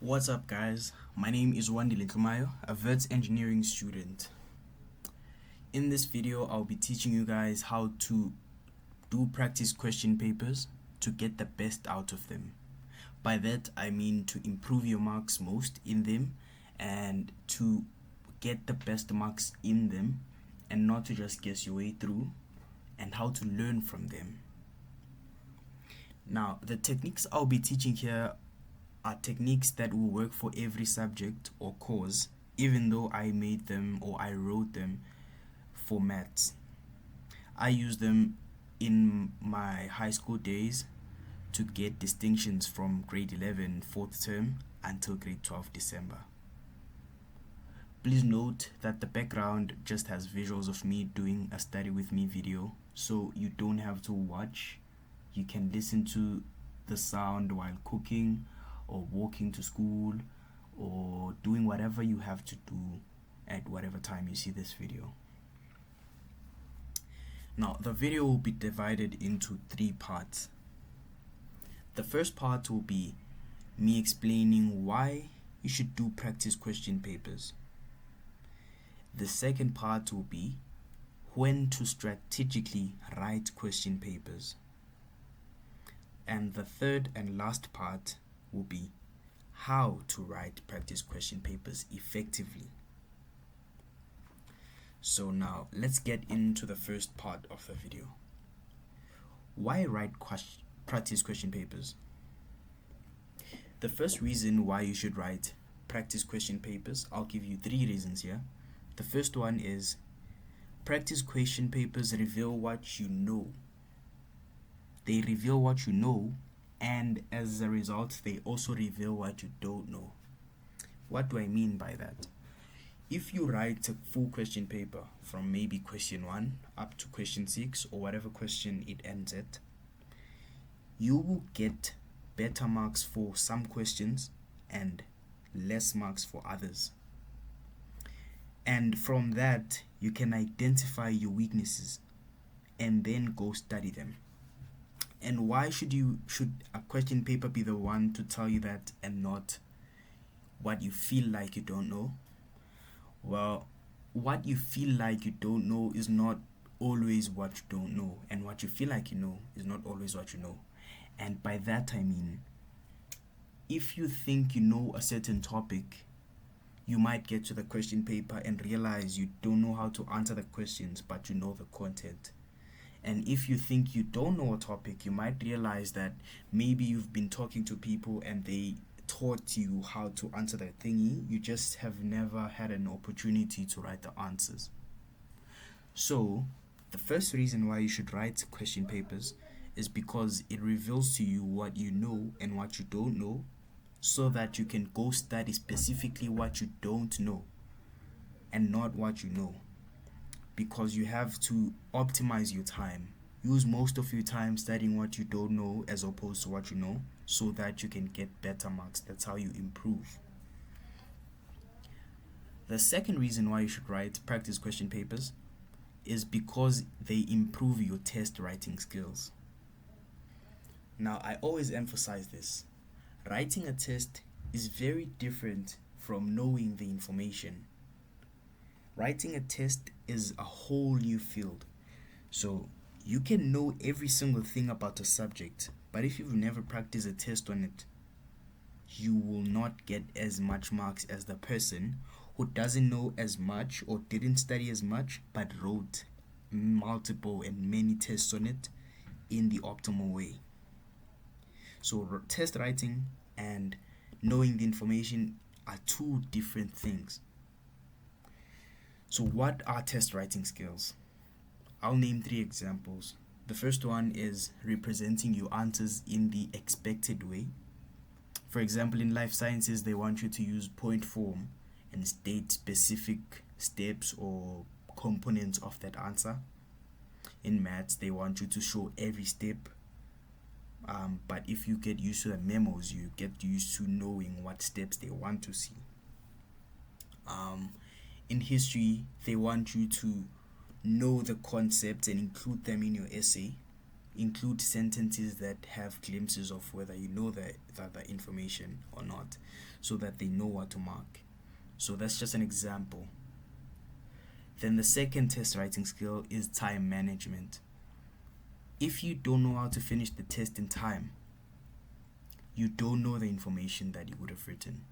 What's up, guys? My name is Wandile Nhlumayo, a Wits Engineering student. In this video, I'll be teaching you guys how to do practice question papers to get the best out of them. By that, I mean to improve your marks most in them and to get the best marks in them and not to just guess your way through, and how to learn from them. Now, the techniques I'll be teaching here are techniques that will work for every subject or course, even though I made them or I wrote them for maths. I used them in my high school days to get distinctions from grade 11 fourth term until grade 12 December. Please note that the background just has visuals of me doing a study with me video, so you don't have to watch. You can listen to the sound while cooking or walking to school or doing whatever you have to do at whatever time you see this video. Now, the video will be divided into 3 parts. The first part will be me explaining why you should do practice question papers. The second part will be when to strategically write question papers. And the third and last part will be how to write practice question papers effectively. So now let's get into the first part of the video. Why write practice question papers? The first reason why you should write practice question papers, I'll give you 3 reasons here. The first one is practice question papers reveal what you know. They reveal what you know, and as a result, they also reveal what you don't know. What do I mean by that? If you write a full question paper from maybe question 1 up to question 6 or whatever question it ends at, you will get better marks for some questions and less marks for others. And from that, you can identify your weaknesses and then go study them. And why should a question paper be the one to tell you that and not what you feel like you don't know? Well, what you feel like you don't know is not always what you don't know, and what you feel like you know is not always what you know. And by that I mean, if you think you know a certain topic, you might get to the question paper and realize you don't know how to answer the questions, but you know the content. And if you think you don't know a topic, you might realize that maybe you've been talking to people and they taught you how to answer the thingy. You just have never had an opportunity to write the answers. So, the first reason why you should write question papers is because it reveals to you what you know and what you don't know, so that you can go study specifically what you don't know and not what you know. Because you have to optimize your time. Use most of your time studying what you don't know as opposed to what you know, so that you can get better marks. That's how you improve. The second reason why you should write practice question papers is because they improve your test writing skills. Now, I always emphasize this. Writing a test is very different from knowing the information. Writing a test is a whole new field. So you can know every single thing about a subject, but if you've never practiced a test on it, you will not get as much marks as the person who doesn't know as much or didn't study as much but wrote multiple and many tests on it in the optimal way. So test writing and knowing the information are 2 different things. So what are test writing skills? I'll name 3 examples. The first one is representing your answers in the expected way. For example, in life sciences, they want you to use point form and state specific steps or components of that answer. In maths, they want you to show every step. But if you get used to the memos, you get used to knowing what steps they want to see. In history, they want you to know the concepts and include them in your essay. include sentences that have glimpses of whether you know the information or not, so that they know what to mark. So that's just an example. Then the second test writing skill is time management. If you don't know how to finish the test in time, you don't know the information that you would have written,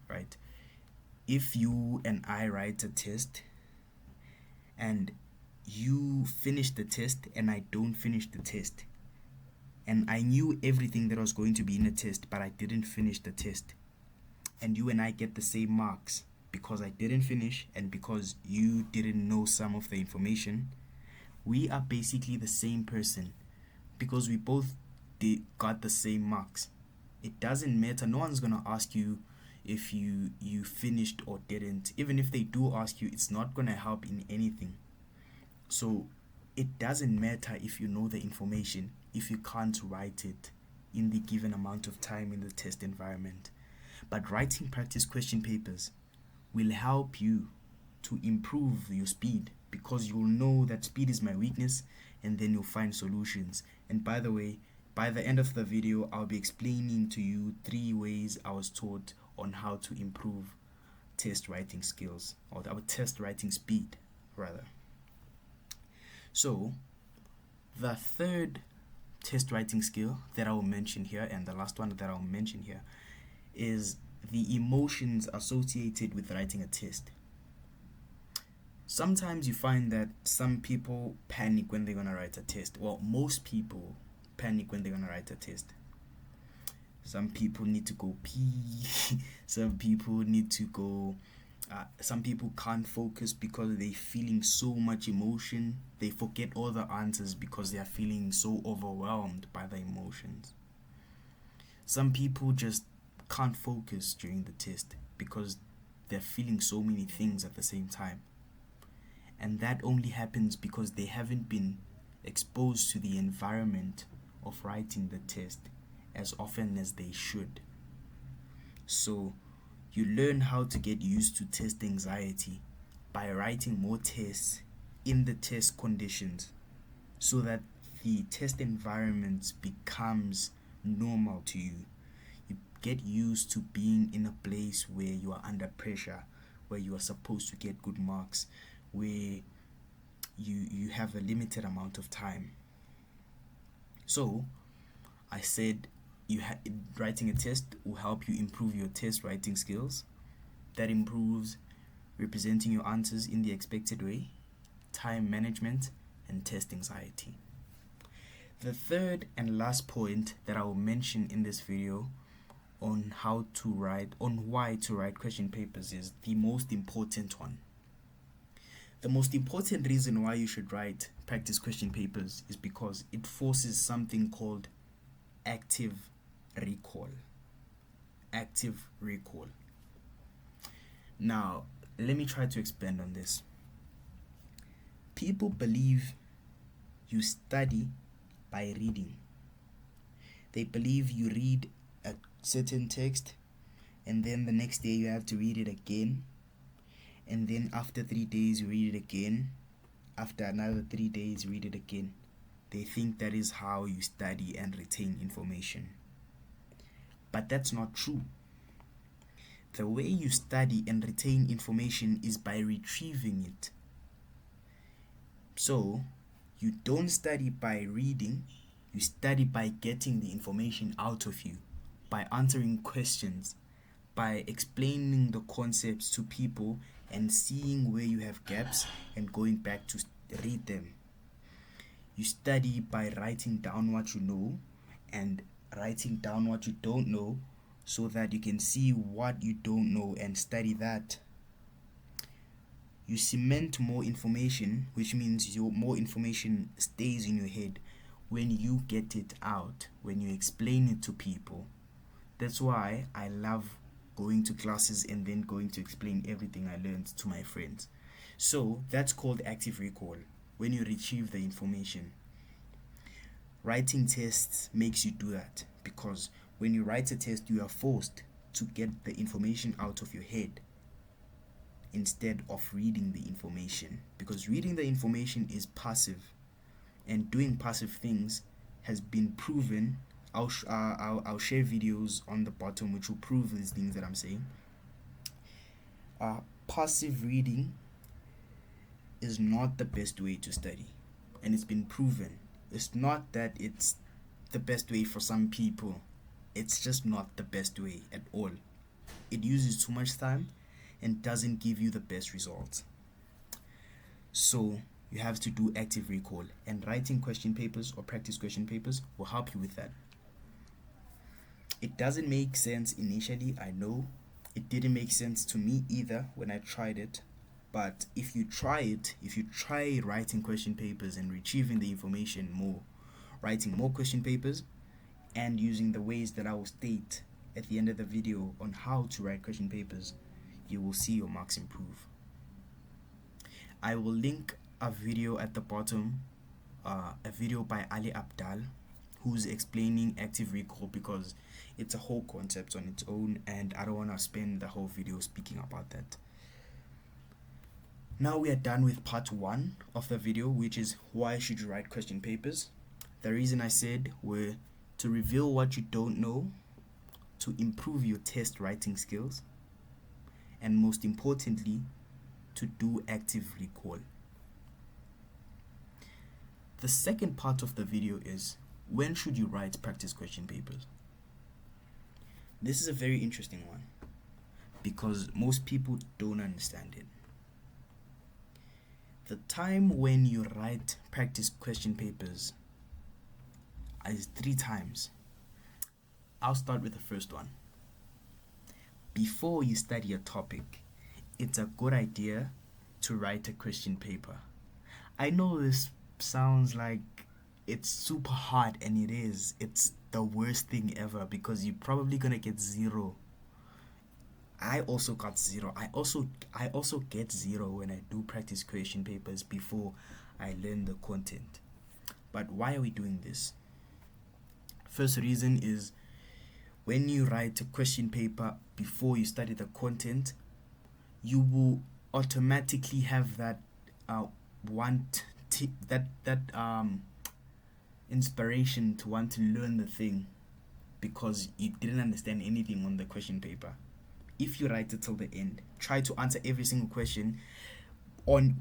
right? If you and I write a test and you finish the test and I don't finish the test, and I knew everything that was going to be in the test but I didn't finish the test, and you and I get the same marks because I didn't finish and because you didn't know some of the information, we are basically the same person because we both got the same marks. It doesn't matter. No one's going to ask you if you finished or didn't. Even if they do ask you, it's not going to help in anything. So it doesn't matter if you know the information if you can't write it in the given amount of time in the test environment. But writing practice question papers will help you to improve your speed, because you'll know that speed is my weakness, and then you'll find solutions. And by the way, by the end of the video, I'll be explaining to you 3 ways I was taught on how to improve test writing skills, or our test writing speed, rather. So, the third test writing skill that I will mention here, and the last one that I'll mention here, is the emotions associated with writing a test. Sometimes you find that some people panic when they're going to write a test. Well, most people panic when they're going to write a test. Some people need to go pee. Some people need to go... some people can't focus because they're feeling so much emotion. They forget all the answers because they are feeling so overwhelmed by the emotions. Some people just can't focus during the test because they're feeling so many things at the same time. And that only happens because they haven't been exposed to the environment of writing the test as often as they should. So you learn how to get used to test anxiety by writing more tests in the test conditions, so that the test environment becomes normal to you. You get used to being in a place where you are under pressure, where you are supposed to get good marks, where you have a limited amount of time. So I said writing a test will help you improve your test writing skills. That improves representing your answers in the expected way, time management, and test anxiety. The third and last point that I will mention in this video on why to write question papers is the most important one. The most important reason why you should write practice question papers is because it forces something called active recall. Active recall. Now, let me try to expand on this. People believe you study by reading. They believe you read a certain text and then the next day you have to read it again, and then after 3 days you read it again, after another 3 days read it again. They think that is how you study and retain information. But that's not true. The way you study and retain information is by retrieving it. So, you don't study by reading, you study by getting the information out of you, by answering questions, by explaining the concepts to people and seeing where you have gaps and going back to read them. You study by writing down what you know and writing down what you don't know, so that you can see what you don't know and study that. You cement more information, which means more information stays in your head when you get it out, when you explain it to people. That's why I love going to classes and then going to explain everything I learned to my friends. So that's called active recall, when you retrieve the information. Writing tests makes you do that, because when you write a test, you are forced to get the information out of your head instead of reading the information, because reading the information is passive, and doing passive things has been proven. I'll share videos on the bottom which will prove these things that I'm saying. Passive reading is not the best way to study, and it's been proven. It's not that it's the best way for some people, it's just not the best way at all. It uses too much time and doesn't give you the best results. So you have to do active recall, and writing question papers or practice question papers will help you with that. It doesn't make sense initially, I know. It didn't make sense to me either when I tried it. But if you try writing question papers and retrieving the information more, writing more question papers, and using the ways that I will state at the end of the video on how to write question papers, you will see your marks improve. I will link a video at the bottom, a video by Ali Abdal, who's explaining active recall, because it's a whole concept on its own and I don't want to spend the whole video speaking about that. Now we are done with part 1 of the video, which is why should you write question papers. The reason I said were to reveal what you don't know, to improve your test writing skills, and most importantly, to do active recall. The second part of the video is when should you write practice question papers. This is a very interesting one because most people don't understand it. The time when you write practice question papers is 3 times. I'll start with the first one. Before you study a topic, it's a good idea to write a question paper. I know this sounds like it's super hard, and it is. It's the worst thing ever because you're probably gonna get 0. I also got 0. I also get 0 when I do practice question papers before I learn the content. But why are we doing this? First reason is when you write a question paper before you study the content, you will automatically have that inspiration to want to learn the thing because you didn't understand anything on the question paper. If you write it till the end, try to answer every single question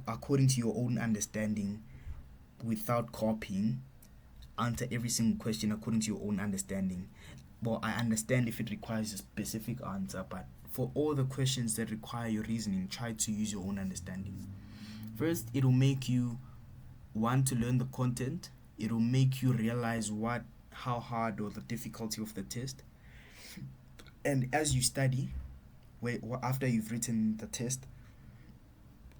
according to your own understanding without copying. Answer every single question according to your own understanding. Well, I understand if it requires a specific answer, but for all the questions that require your reasoning, try to use your own understanding. First, it will make you want to learn the content. It will make you realize how hard or the difficulty of the test. And as you study, after you've written the test,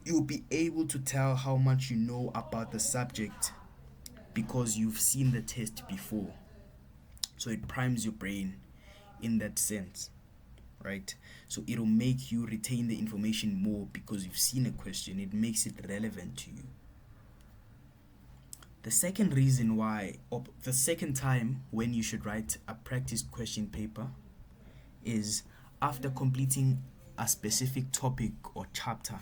you'll be able to tell how much you know about the subject because you've seen the test before. So it primes your brain in that sense, right? So it'll make you retain the information more because you've seen a question. It makes it relevant to you. The second reason why, or the second time when you should write a practice question paper is after completing a specific topic or chapter.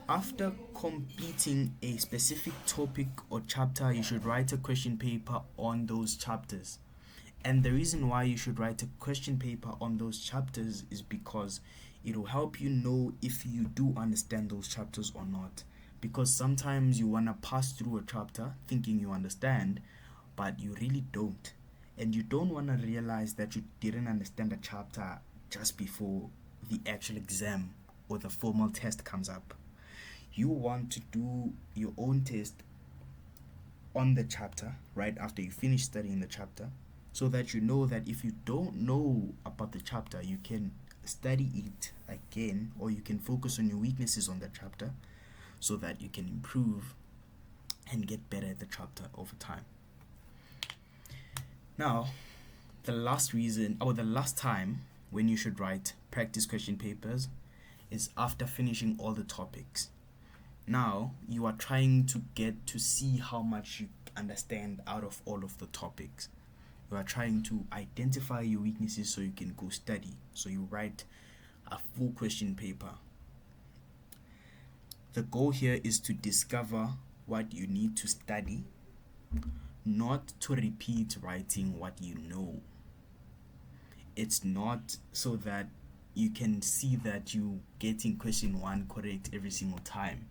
After completing a specific topic or chapter, you should write a question paper on those chapters. And the reason why you should write a question paper on those chapters is because it will help you know if you do understand those chapters or not. Because sometimes you want to pass through a chapter thinking you understand, but you really don't. And you don't want to realize that you didn't understand a chapter just before the actual exam or the formal test comes up. You want to do your own test on the chapter right after you finish studying the chapter, so that you know that if you don't know about the chapter, you can study it again, or you can focus on your weaknesses on that chapter so that you can improve and get better at the chapter over time. Now, the last time when you should write practice question papers is after finishing all the topics. Now, you are trying to get to see how much you understand out of all of the topics. You are trying to identify your weaknesses so you can go study. So you write a full question paper. The goal here is to discover what you need to study, not to repeat writing what you know. It's not so that you can see that you getting question 1 correct every single time.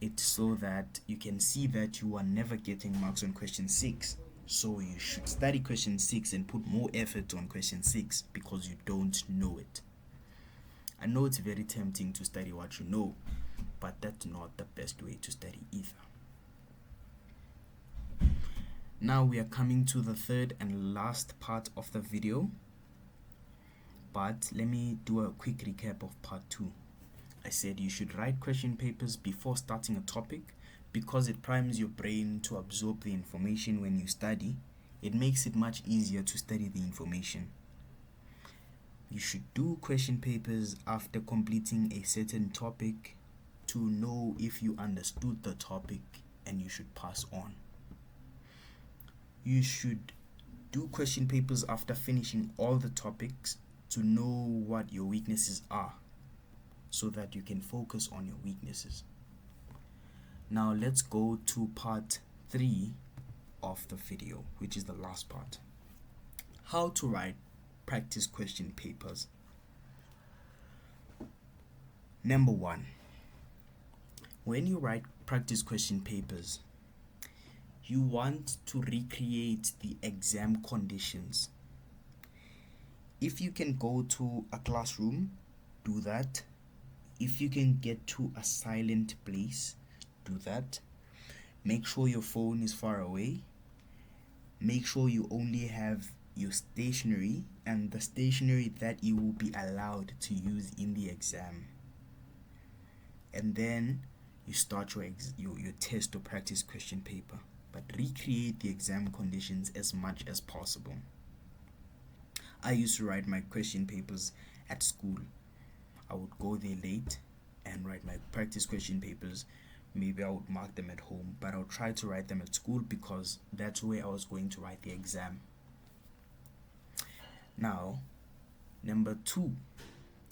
It's so that you can see that you are never getting marks on question 6. So you should study question 6 and put more effort on question 6 because you don't know it. I know it's very tempting to study what you know, but that's not the best way to study either. Now we are coming to the third and last part of the video, but let me do a quick recap of part 2. I said you should write question papers before starting a topic because it primes your brain to absorb the information when you study. It makes it much easier to study the information. You should do question papers after completing a certain topic to know if you understood the topic, and you should pass on. You should do question papers after finishing all the topics to know what your weaknesses are so that you can focus on your weaknesses. Now let's go to part 3 of the video, which is the last part. How to write practice question papers. Number 1. When you write practice question papers, you want to recreate the exam conditions. If you can go to a classroom, do that. If you can get to a silent place, do that. Make sure your phone is far away. Make sure you only have your stationery and the stationery that you will be allowed to use in the exam. And then you start your test or practice question paper, but recreate the exam conditions as much as possible. I used to write my question papers at school. I would go there late and write my practice question papers. Maybe I would mark them at home, but I'll try to write them at school because that's where I was going to write the exam. Now, number 2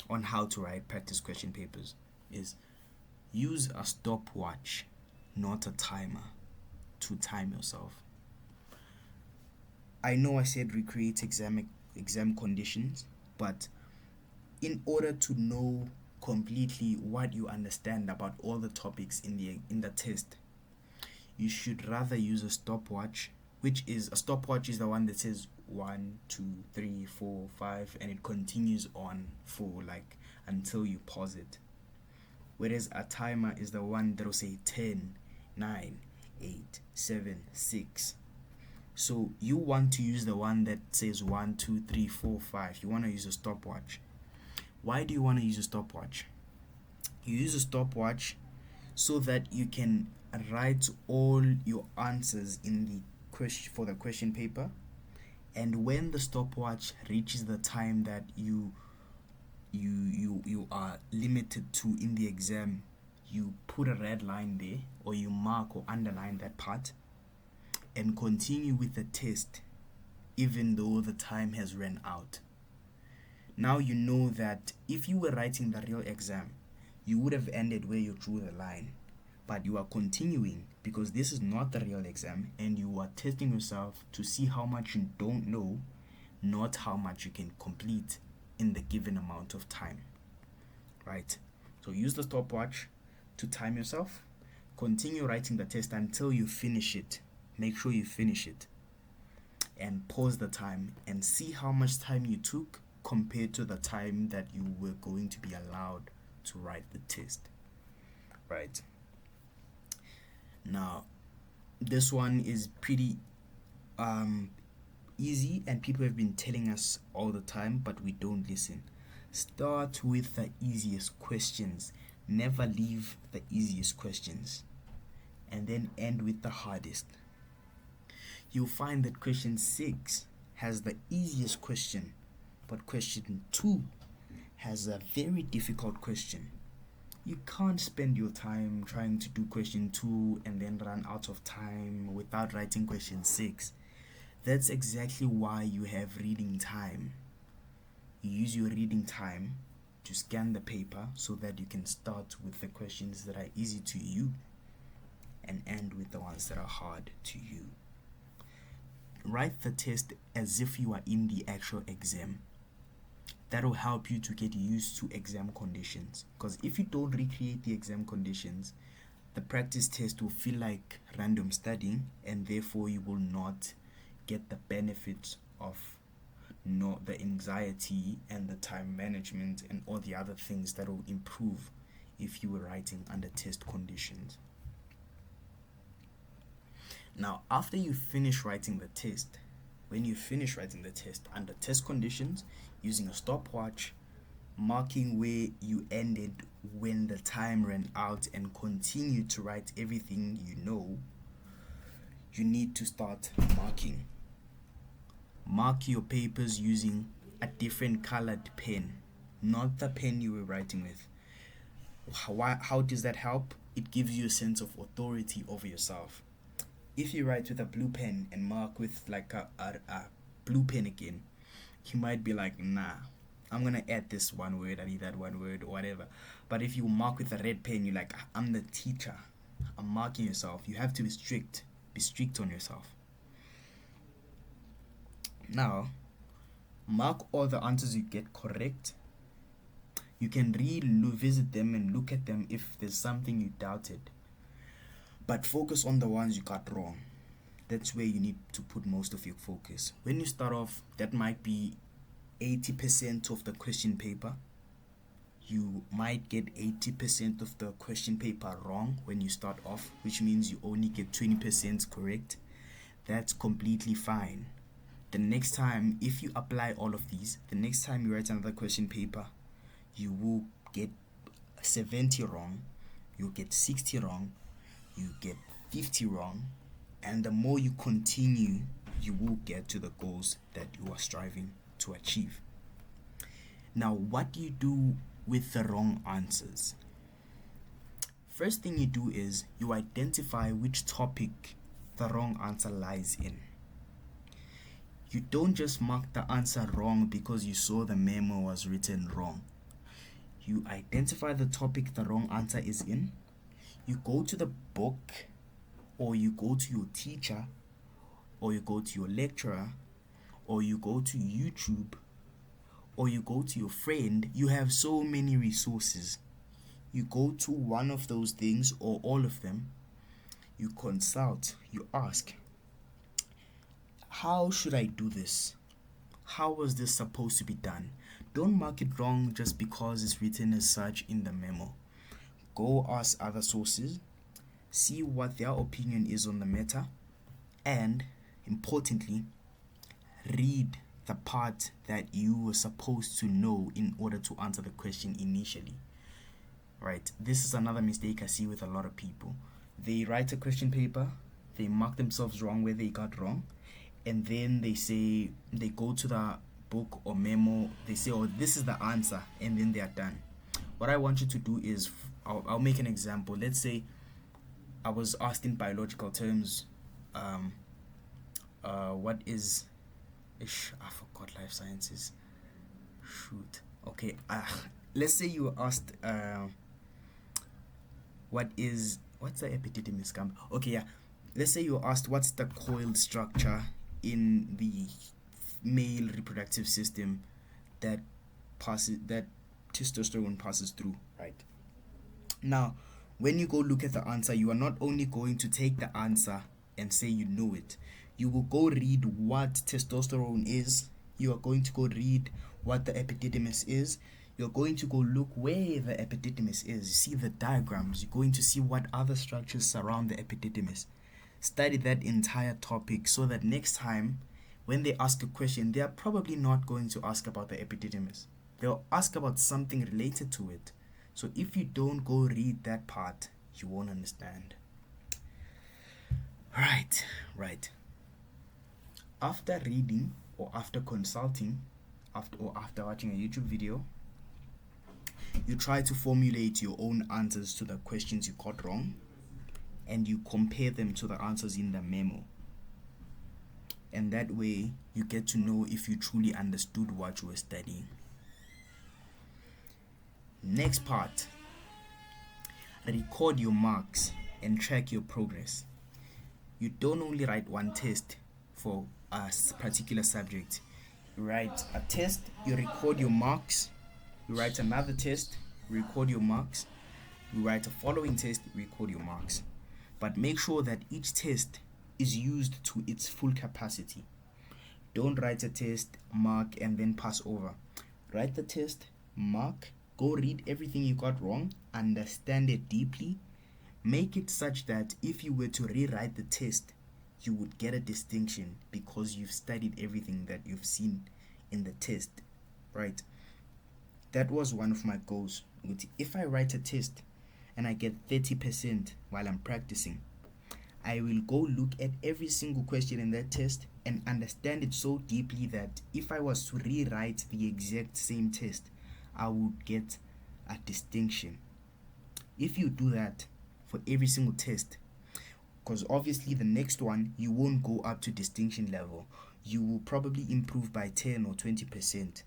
on how to write practice question papers is use a stopwatch, not a timer, to time yourself. I know I said recreate exam conditions, but in order to know completely what you understand about all the topics in the test, you should rather use a stopwatch, which is the one that says 1, 2, 3, 4, 5, and it continues on for until you pause it. Whereas a timer is the one that will say 10, 9, 8, 7, 6. So you want to use the one that says 1, 2, 3, 4, 5. You want to use a stopwatch. Why do you want to use a stopwatch? You use a stopwatch so that you can write all your answers in the question for the question paper, and when the stopwatch reaches the time that you are limited to in the exam, you put a red line there, or you mark or underline that part and continue with the test even though the time has run out. Now you know that if you were writing the real exam, you would have ended where you drew the line, but you are continuing because this is not the real exam and you are testing yourself to see how much you don't know, not how much you can complete in the given amount of time. Right? So use the stopwatch to time yourself. Continue writing the test until you finish it. Make sure you finish it and pause the time and see how much time you took compared to the time that you were going to be allowed to write the test. Right? Now, this one is pretty easy, and people have been telling us all the time, but we don't listen. Start with the easiest questions. Never leave the easiest questions. And then end with the hardest. You'll find that question 6 has the easiest question, but question 2 has a very difficult question. You can't spend your time trying to do question 2 and then run out of time without writing question 6. That's exactly why you have reading time. You use your reading time to scan the paper so that you can start with the questions that are easy to you and end with the ones that are hard to you. write the test as if you are in the actual exam. That will help you to get used to exam conditions, because if you don't recreate the exam conditions, the practice test will feel like random studying, and therefore you will not get the benefits of the anxiety and the time management and all the other things that will improve if you were writing under test conditions. Now, after you finish writing the test, when you finish writing the test under test conditions, using a stopwatch, marking where you ended when the time ran out, and continue to write everything you know, you need to start marking. Mark your papers using a different colored pen, not the pen you were writing with. How does that help? It gives you a sense of authority over yourself. If you write with a blue pen and mark with like a blue pen again, you might be like, nah, I'm gonna add this one word, I need that one word, or whatever. But if you mark with a red pen, you're like, I'm the teacher, I'm marking yourself. You have to be strict on yourself. Now, mark all the answers you get correct. You can revisit them and look at them if there's something you doubted, but focus on the ones you got wrong. That's where you need to put most of your focus. When you start off, that might be 80% of the question paper. You might get 80% of the question paper wrong when you start off, which means you only get 20% correct. That's completely fine. The next time, if you apply all of these, the next time you write another question paper, you will get 70 wrong, you'll get 60 wrong, you get 50 wrong, and the more you continue, you will get to the goals that you are striving to achieve. Now, what do you do with the wrong answers? First thing you do is you identify which topic the wrong answer lies in. You don't just mark the answer wrong because you saw the memo was written wrong. You identify the topic the wrong answer is in. You go to the book, or you go to your teacher, or you go to your lecturer, or you go to YouTube, or you go to your friend. You have so many resources. You go to one of those things or all of them. You consult, you ask, how should I do this? How was this supposed to be done? Don't mark it wrong just because it's written as such in the memo. Go ask other sources, see what their opinion is on the matter, and importantly, read the part that you were supposed to know in order to answer the question initially. Right? This is another mistake I see with a lot of people. They write a question paper, they mark themselves wrong where they got wrong, and then they go to the book or memo, they say, oh, this is the answer, and then they are done. What I want you to do is, I'll make an example. Let's say I was asked in biological terms, what is, I forgot life sciences. Shoot. Okay. Let's say you were asked, what's the epididymis? Okay, yeah. Let's say you were asked, what's the coil structure in the male reproductive system that testosterone passes through, right? Now, when you go look at the answer, you are not only going to take the answer and say you know it. You will go read what testosterone is. You are going to go read what the epididymis is. You're going to go look where the epididymis is. You see the diagrams. You're going to see what other structures surround the epididymis. Study that entire topic so that next time when they ask a question, they are probably not going to ask about the epididymis. They'll ask about something related to it. So if you don't go read that part, you won't understand. Right. After reading or after consulting, after watching a YouTube video, you try to formulate your own answers to the questions you got wrong, and you compare them to the answers in the memo. And that way, you get to know if you truly understood what you were studying. Next part, record your marks and track your progress. You don't only write one test for particular subject. You write a test, you record your marks. You write another test, record your marks. You write a following test, record your marks. But make sure that each test is used to its full capacity. Don't write a test, mark, and then pass over. Write the test, mark, go read everything you got wrong, understand it deeply, make it such that if you were to rewrite the test, you would get a distinction because you've studied everything that you've seen in the test, right? That was one of my goals. If I write a test and I get 30% while I'm practicing, I will go look at every single question in that test and understand it so deeply that if I was to rewrite the exact same test, I would get a distinction. If you do that for every single test, because obviously the next one you won't go up to distinction level, you will probably improve by 10 or 20%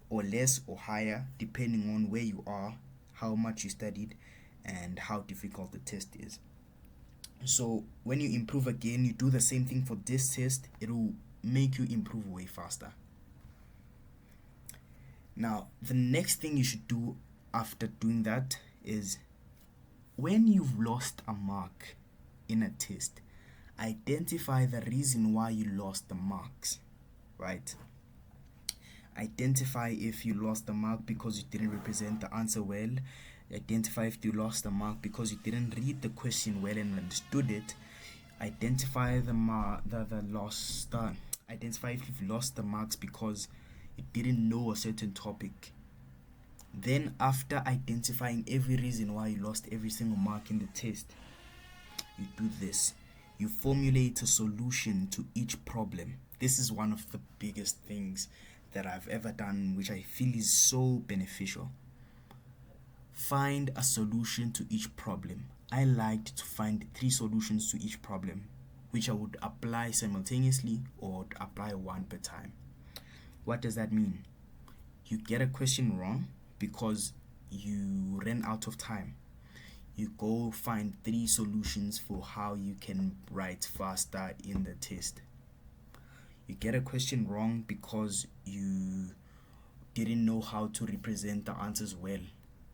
or less or higher depending on where you are, how much you studied, and how difficult the test is. So when you improve again, you do the same thing for this test, it will make you improve way faster. Now, the next thing you should do after doing that is when you've lost a mark in a test, identify the reason why you lost the marks, right? Identify if you lost the mark because you didn't represent the answer well. Identify if you lost the mark because you didn't read the question well and understood it. Identify identify if you've lost the marks because you didn't know a certain topic. Then after identifying every reason why you lost every single mark in the test, you do this. You formulate a solution to each problem. This is one of the biggest things that I've ever done, which I feel is so beneficial. Find a solution to each problem. I liked to find 3 solutions to each problem, which I would apply simultaneously or apply one per time. What does that mean? You get a question wrong because you ran out of time. You go find 3 solutions for how you can write faster in the test. You get a question wrong because you didn't know how to represent the answers well.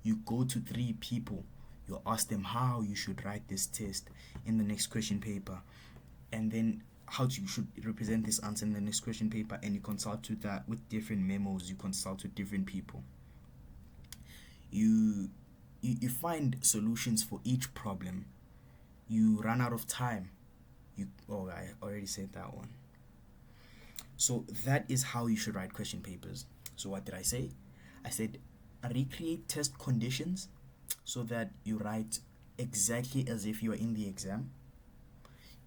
You go to 3 people, you ask them how you should write this test in the next question paper, and then how you should represent this answer in the next question paper, and you consult with different memos, you consult with different people. You find solutions for each problem. You run out of time. I already said that one. So that is how you should write question papers. So what did I say? I said recreate test conditions so that you write exactly as if you are in the exam.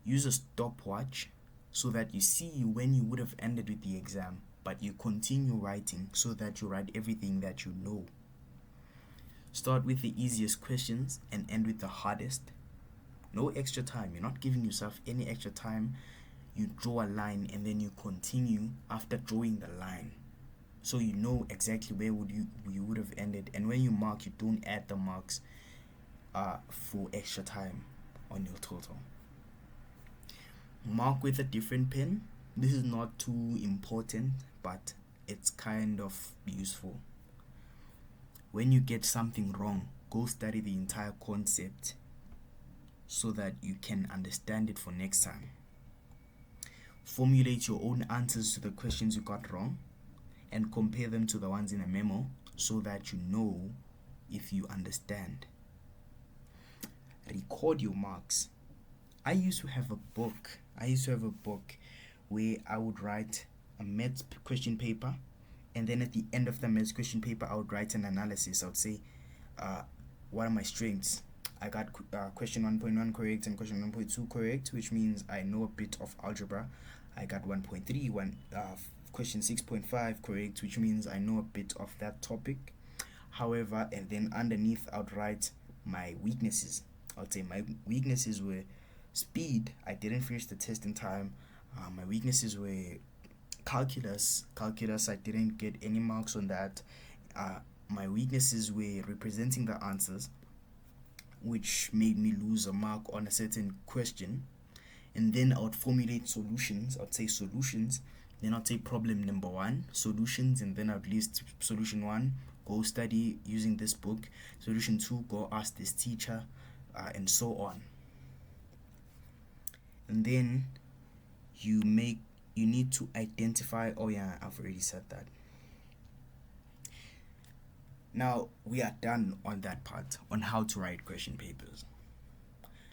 Use a stopwatch so that you see when you would have ended with the exam, but you continue writing so that you write everything that you know. Start with the easiest questions and end with the hardest. No extra time. You're not giving yourself any extra time. You draw a line and then you continue after drawing the line, so you know exactly where you would have ended. And when you mark, you don't add the marks for extra time on your total. Mark with a different pen. This is not too important, but it's kind of useful. When you get something wrong, go study the entire concept so that you can understand it for next time. Formulate your own answers to the questions you got wrong and compare them to the ones in a memo so that you know if you understand. Record your marks. I used to have a book where I would write a maths question paper, and then at the end of the maths question paper I would write an analysis. I would say what are my strengths. I got question 1.1 correct and question 1.2 correct, which means I know a bit of algebra. I got 1.3 question 6.5 correct, which means I know a bit of that topic. However, and then underneath I would write my weaknesses. I would say my weaknesses were speed. I didn't finish the test in time. My weaknesses were calculus. I didn't get any marks on that. My weaknesses were representing the answers, which made me lose a mark on a certain question. and then I would formulate solutions. I'd say solutions, then I'd say problem number 1, solutions, and then I'd list solution 1, go study using this book, solution 2, go ask this teacher, and so on. And then you need to identify, oh yeah, I've already said that. Now we are done on that part, on how to write question papers.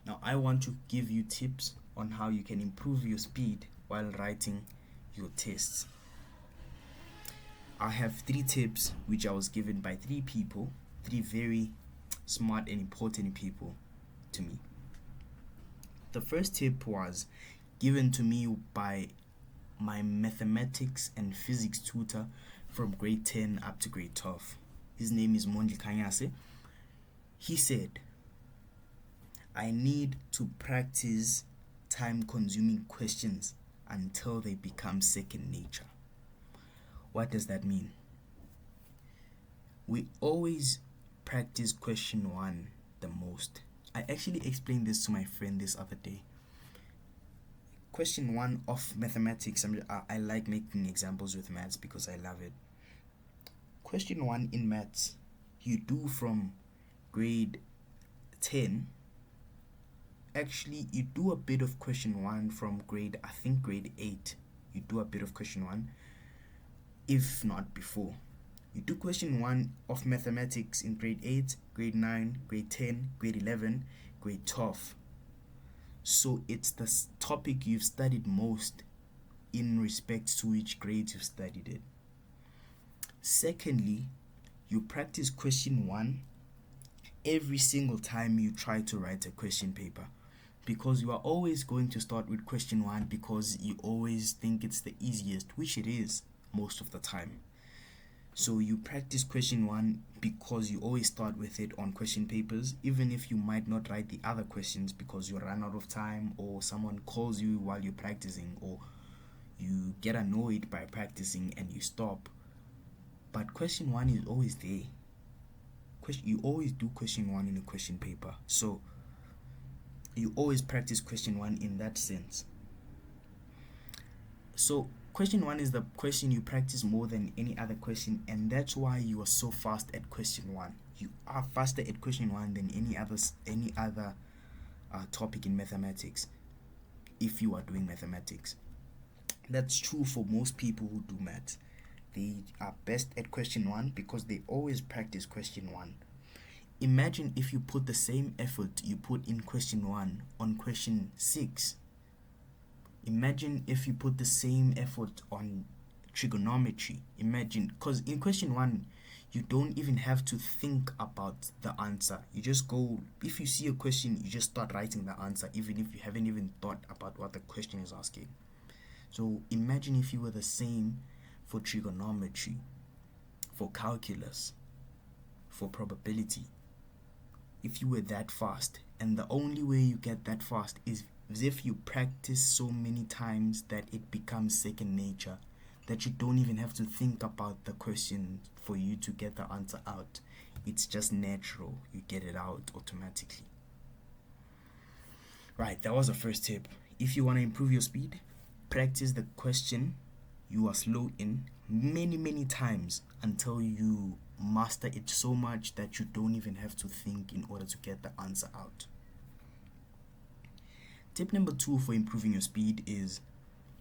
Now I want to give you tips on how you can improve your speed while writing your tests. I have 3 tips which I was given by 3 people, 3 very smart and important people to me. The first tip was given to me by my mathematics and physics tutor from grade 10 up to grade 12. His name is Wandile Nhlumayo. He said, I need to practice time-consuming questions until they become second nature. What does that mean? We always practice question 1 the most. I actually explained this to my friend this other day. Question 1 of mathematics, I like making examples with maths because I love it. Question 1 in maths, you do from grade 10. Actually, you do a bit of question 1 from grade 8. You do a bit of question 1, if not before. You do question 1 of mathematics in grade 8, grade 9, grade 10, grade 11, grade 12. So it's the topic you've studied most in respect to which grades you've studied it. Secondly, you practice question 1 every single time you try to write a question paper, because you are always going to start with question 1 because you always think it's the easiest, which it is most of the time. So you practice question 1 because you always start with it on question papers, even if you might not write the other questions because you run out of time, or someone calls you while you're practicing, or you get annoyed by practicing and you stop. But question 1 is always there. You always do question 1 in a question paper. So you always practice question 1 in that sense. So question 1 is the question you practice more than any other question, and that's why you are so fast at question 1. You are faster at question 1 than any other topic in mathematics, if you are doing mathematics. That's true for most people who do maths. They are best at question 1 because they always practice question 1. Imagine if you put the same effort you put in question 1 on question 6. Imagine if you put the same effort on trigonometry. Imagine, because in question 1 you don't even have to think about the answer. You just go, if you see a question, you just start writing the answer, even if you haven't even thought about what the question is asking. So imagine if you were the same for trigonometry, for calculus, for probability. If you were that fast, and the only way you get that fast is if you practice so many times that it becomes second nature, that you don't even have to think about the question for you to get the answer out. It's just natural. You get it out automatically. Right, that was the first tip. If you want to improve your speed, practice the question you are slow in many times until you master it so much that you don't even have to think in order to get the answer out. Tip number 2 for improving your speed is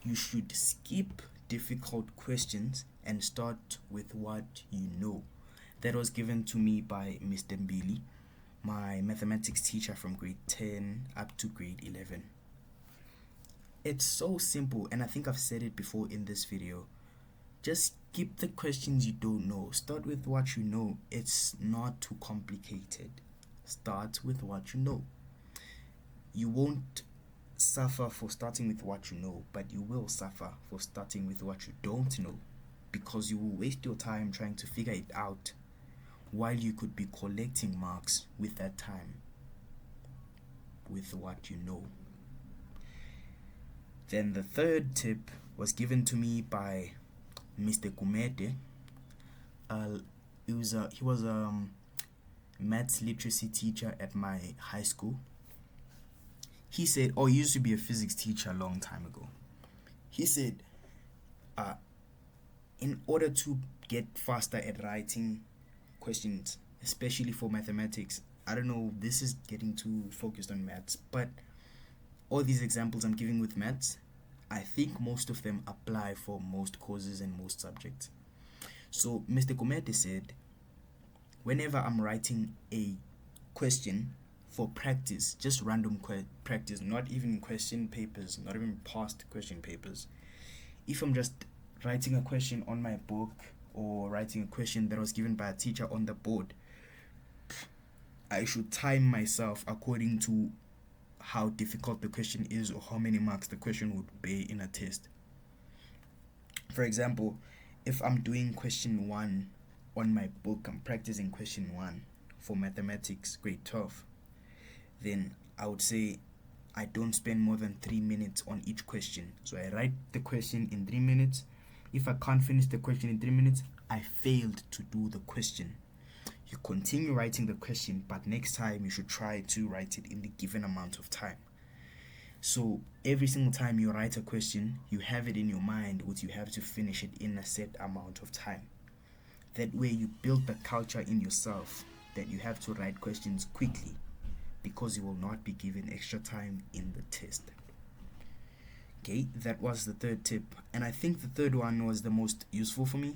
you should skip difficult questions and start with what you know. That was given to me by Mr. Mbili, my mathematics teacher from grade 10 up to grade 11. It's so simple, and I think I've said it before in this video. Just skip the questions you don't know. Start with what you know. It's not too complicated. Start with what you know. You won't suffer for starting with what you know, but you will suffer for starting with what you don't know, because you will waste your time trying to figure it out while you could be collecting marks with that time, with what you know. Then the third tip was given to me by Mr. Kumete. He was a maths literacy teacher at my high school. He said, he used to be a physics teacher a long time ago. He said, in order to get faster at writing questions, especially for mathematics, I don't know, this is getting too focused on maths, but all these examples I'm giving with maths, I think most of them apply for most courses and most subjects. So Mr. Komete said, whenever I'm writing a question for practice, just random practice, not even question papers, not even past question papers, if I'm just writing a question on my book or writing a question that was given by a teacher on the board, I should time myself according to how difficult the question is or how many marks the question would bear in a test. For example, if I'm doing question 1 on my book, I'm practicing question 1 for mathematics grade 12, then I would say I don't spend more than 3 minutes on each question. So I write the question in 3 minutes. If I can't finish the question in 3 minutes, I failed to do the question. You continue writing the question, but next time you should try to write it in the given amount of time. So every single time you write a question, you have it in your mind, which you have to finish it in a set amount of time. That way you build the culture in yourself that you have to write questions quickly, because you will not be given extra time in the test. Okay, that was the third tip, and I think the third one was the most useful for me,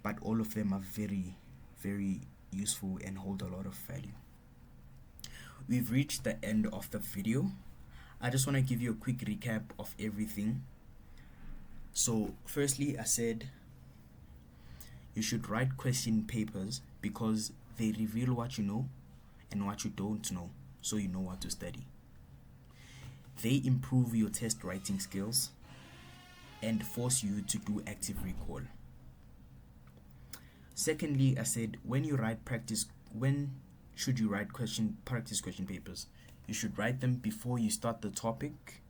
but all of them are very, very useful and hold a lot of value. We've reached the end of the video. I just want to give you a quick recap of everything. So firstly, I said you should write question papers because they reveal what you know and what you don't know, so you know what to study. They improve your test writing skills and force you to do active recall. Secondly, I said when should you write practice question papers? You should write them before you start the topic,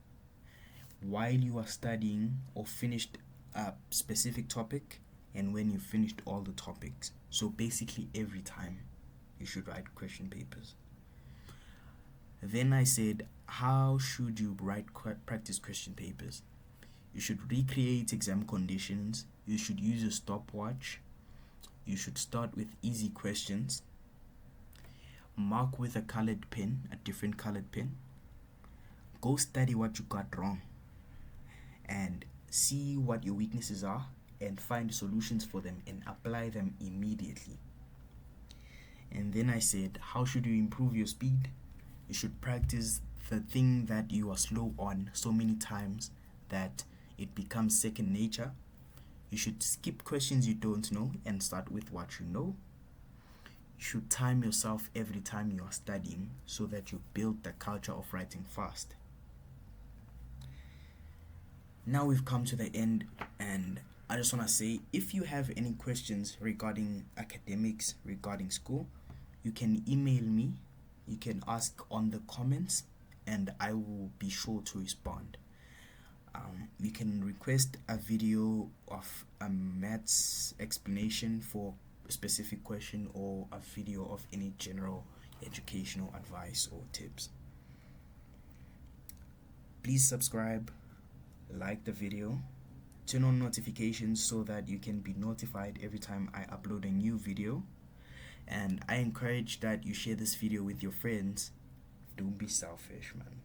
while you are studying or finished a specific topic, and when you finished all the topics. So basically every time you should write question papers. Then I said, how should you write practice question papers? You should recreate exam conditions. You should use a stopwatch. You should start with easy questions. Mark with a colored pen, a different colored pen. Go study what you got wrong and see what your weaknesses are and find solutions for them and apply them immediately. And then I said, how should you improve your speed? You should practice the thing that you are slow on so many times that it becomes second nature. You should skip questions you don't know and start with what you know. You should time yourself every time you are studying so that you build the culture of writing fast. Now we've come to the end, and I just want to say, if you have any questions regarding academics, regarding school, you can email me, you can ask on the comments, and I will be sure to respond. You can request a video of a maths explanation for a specific question, or a video of any general educational advice or tips. Please subscribe, like the video, turn on notifications so that you can be notified every time I upload a new video. And I encourage that you share this video with your friends. Don't be selfish, man.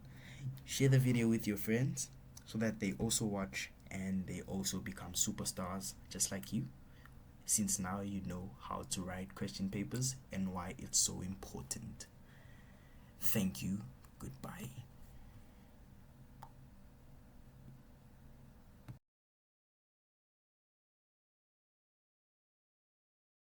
Share the video with your friends so that they also watch and they also become superstars just like you, since now you know how to write question papers and why it's so important. Thank you. Goodbye.